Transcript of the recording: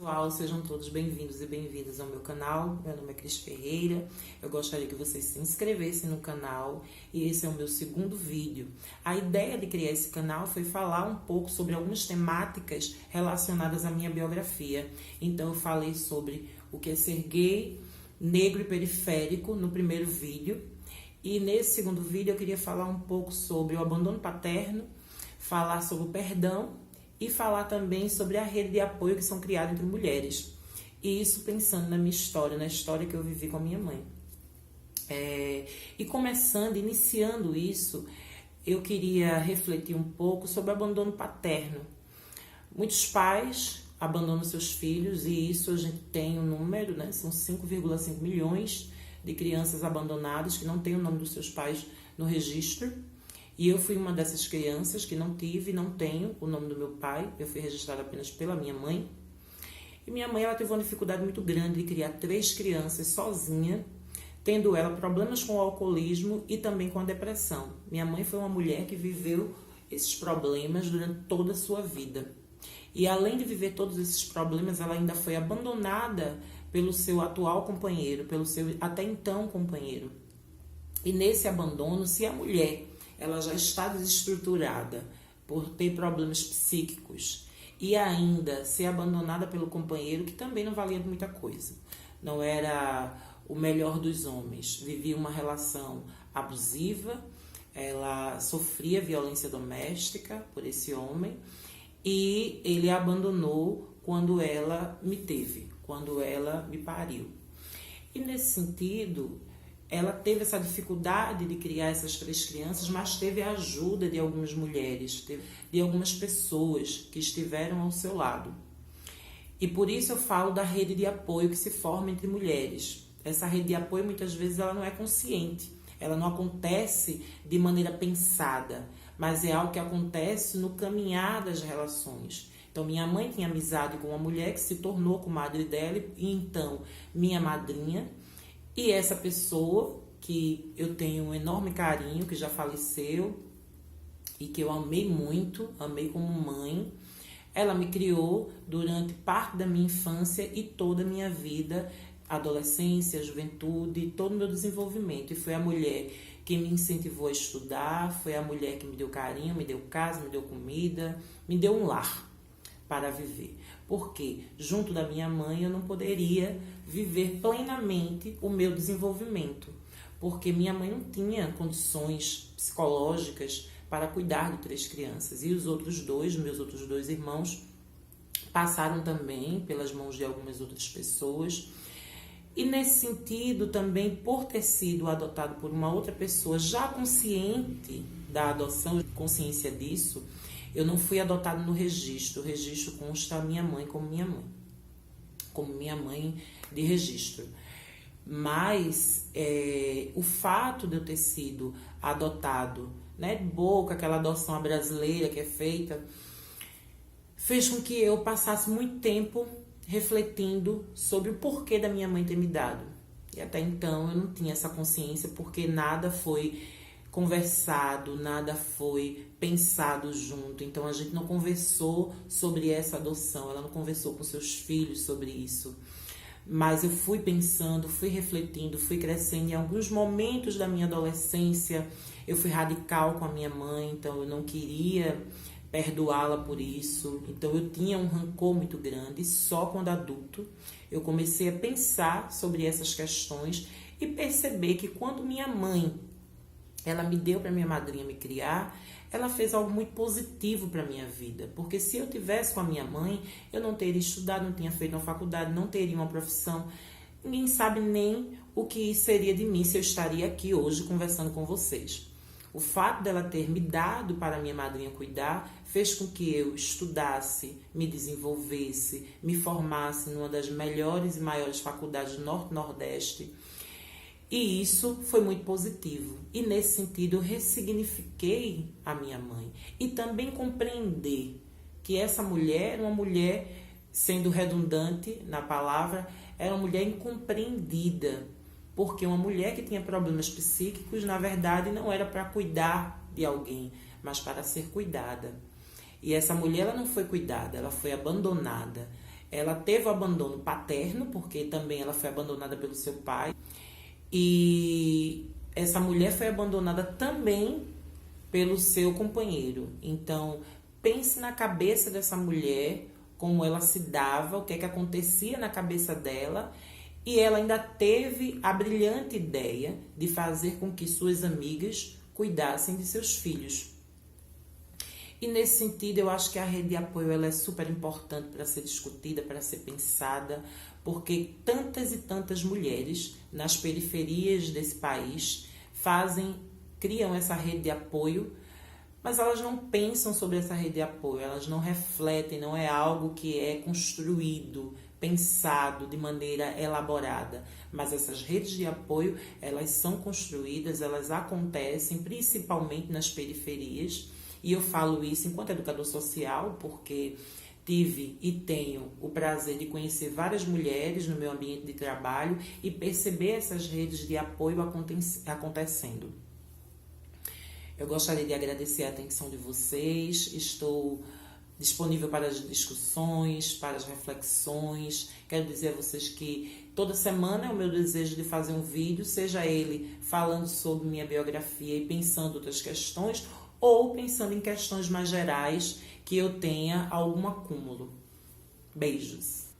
Pessoal, sejam todos bem-vindos e bem-vindas ao meu canal. Meu nome é Cris Ferreira. Eu gostaria que vocês se inscrevessem no canal e esse é o meu segundo vídeo. A ideia de criar esse canal foi falar um pouco sobre algumas temáticas relacionadas à minha biografia. Então eu falei sobre o que é ser gay, negro e periférico no primeiro vídeo. E nesse segundo vídeo eu queria falar um pouco sobre o abandono paterno, falar sobre o perdão e falar também sobre a rede de apoio que são criadas entre mulheres. E isso pensando na minha história, na história que eu vivi com a minha mãe. Iniciando isso, eu queria refletir um pouco sobre o abandono paterno. Muitos pais abandonam seus filhos e isso a gente tem um número, né? São 5,5 milhões de crianças abandonadas que não têm o nome dos seus pais no registro. E eu fui uma dessas crianças que não tenho o nome do meu pai. Eu fui registrada apenas pela minha mãe. E minha mãe, ela teve uma dificuldade muito grande de criar 3 crianças sozinha, tendo ela problemas com o alcoolismo e também com a depressão. Minha mãe foi uma mulher que viveu esses problemas durante toda a sua vida. E além de viver todos esses problemas, ela ainda foi abandonada pelo seu atual companheiro, pelo seu até então companheiro. E nesse abandono, se a mulher ela já está desestruturada por ter problemas psíquicos e ainda ser abandonada pelo companheiro, que também não valia muita coisa. Não era o melhor dos homens. Vivia uma relação abusiva, ela sofria violência doméstica por esse homem e ele a abandonou quando ela me teve, quando ela me pariu. E nesse sentido, ela teve essa dificuldade de criar essas 3 crianças, mas teve a ajuda de algumas mulheres, de algumas pessoas que estiveram ao seu lado. E por isso eu falo da rede de apoio que se forma entre mulheres. Essa rede de apoio, muitas vezes, ela não é consciente, ela não acontece de maneira pensada, mas é algo que acontece no caminhar das relações. Então, minha mãe tinha amizade com uma mulher que se tornou comadre dela e então minha madrinha. E essa pessoa, que eu tenho um enorme carinho, que já faleceu e que eu amei muito, amei como mãe, ela me criou durante parte da minha infância e toda a minha vida, adolescência, juventude, todo o meu desenvolvimento. E foi a mulher que me incentivou a estudar, foi a mulher que me deu carinho, me deu casa, me deu comida, me deu um lar para viver. Porque junto da minha mãe eu não poderia viver plenamente o meu desenvolvimento, porque minha mãe não tinha condições psicológicas para cuidar de 3 crianças. E os meus outros dois irmãos, passaram também pelas mãos de algumas outras pessoas. E nesse sentido também, por ter sido adotado por uma outra pessoa já consciente da adoção, consciência disso, eu não fui adotada no registro. O registro consta a minha mãe como minha mãe de registro. Mas o fato de eu ter sido adotado, né, de boca, aquela adoção brasileira que é feita, fez com que eu passasse muito tempo refletindo sobre o porquê da minha mãe ter me dado. E até então eu não tinha essa consciência, porque nada foi conversado, nada foi pensado junto. Então a gente não conversou sobre essa adoção, ela não conversou com seus filhos sobre isso. Mas eu fui pensando, fui refletindo, fui crescendo. Em alguns momentos da minha adolescência eu fui radical com a minha mãe, então eu não queria perdoá-la por isso. Então eu tinha um rancor muito grande. E só quando adulto eu comecei a pensar sobre essas questões e perceber que quando minha mãe ela me deu para minha madrinha me criar, ela fez algo muito positivo para minha vida. Porque se eu tivesse com a minha mãe, eu não teria estudado, não tinha feito uma faculdade, não teria uma profissão. Ninguém sabe nem o que seria de mim se eu estaria aqui hoje conversando com vocês. O fato dela ter me dado para minha madrinha cuidar fez com que eu estudasse, me desenvolvesse, me formasse numa das melhores e maiores faculdades do Norte e Nordeste. E isso foi muito positivo. E nesse sentido eu ressignifiquei a minha mãe. E também compreender que essa mulher era uma mulher, sendo redundante na palavra, era uma mulher incompreendida. Porque uma mulher que tinha problemas psíquicos, na verdade, não era para cuidar de alguém, mas para ser cuidada. E essa mulher ela não foi cuidada, ela foi abandonada. Ela teve o abandono paterno, porque também ela foi abandonada pelo seu pai. E essa mulher foi abandonada também pelo seu companheiro. Então, pense na cabeça dessa mulher, como ela se dava, o que é que acontecia na cabeça dela, e ela ainda teve a brilhante ideia de fazer com que suas amigas cuidassem de seus filhos. E nesse sentido, eu acho que a rede de apoio ela é super importante para ser discutida, para ser pensada, porque tantas e tantas mulheres nas periferias desse país criam essa rede de apoio, mas elas não pensam sobre essa rede de apoio, elas não refletem, não é algo que é construído, pensado de maneira elaborada. Mas essas redes de apoio, elas são construídas, elas acontecem principalmente nas periferias, e eu falo isso enquanto educador social, porque tive e tenho o prazer de conhecer várias mulheres no meu ambiente de trabalho e perceber essas redes de apoio acontecendo. Eu gostaria de agradecer a atenção de vocês, estou disponível para as discussões, para as reflexões. Quero dizer a vocês que toda semana é o meu desejo de fazer um vídeo, seja ele falando sobre minha biografia e pensando outras questões, ou pensando em questões mais gerais que eu tenha algum acúmulo. Beijos!